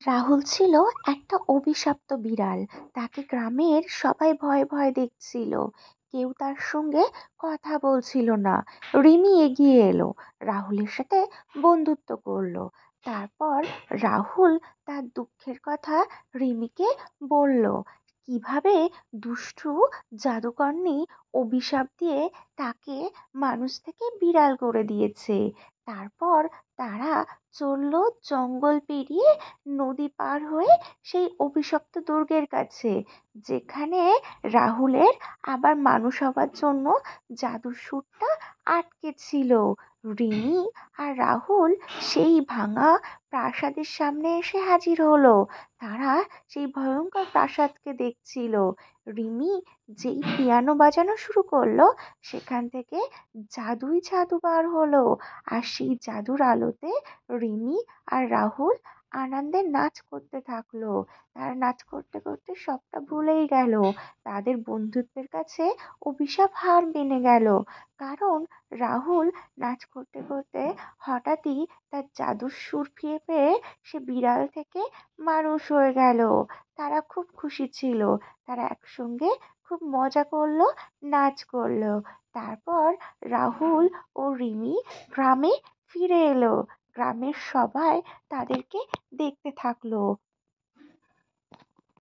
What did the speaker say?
রাহুল ছিল একটা অভিশপ্ত বিড়াল। তাকে গ্রামের সবাই ভয়ে ভয়ে দেখছিল। কেউ তার সঙ্গে কথা বলছিল না। রিমি এগিয়ে এলো, রাহুলের সাথে বন্ধুত্ব করলো। তারপর রাহুল তার দুঃখের কথা রিমিকে বলল, কিভাবে দুষ্টু জাদুকরনি অভিশাপ দিয়ে তাকে মানুষ থেকে বিড়াল করে দিয়েছে। তারপর তারা চলল জঙ্গল পেরিয়ে, নদী পার হয়ে সেই অভিশপ্ত দুর্গের কাছে, যেখানে রাহুলের আবার মানুষ হবার জন্য জাদুর সুরটা আটকে ছিল। রিনি আর রাহুল সেই ভাঙা প্রাসাদের সামনে এসে হাজির হলো। তারা সেই ভয়ঙ্কর প্রাসাদকে দেখছিল। রিমি যেই পিয়ানো বাজানো শুরু করলো, সেখান থেকে জাদুই জাদু বার হলো। আর সেই জাদুর আলোতে রিমি আর রাহুল আনন্দে নাচ করতে থাকলো। তারা নাচ করতে করতে সবটা ভুলেই গেল। তাদের বন্ধুত্বের কাছে অভিশাপ হার মেনে গেল। কারণ রাহুল নাচ করতে করতে হঠাৎই তার জাদুর সুর ফিরে পেয়ে সে বিড়াল থেকে মানুষ হয়ে গেল। তারা খুব খুশি ছিল। তারা একসঙ্গে খুব মজা করলো, নাচ করলো। তারপর রাহুল ও রিমি গ্রামে ফিরে এলো। গ্রামের সবাই তাদেরকে দেখতে থাকলো।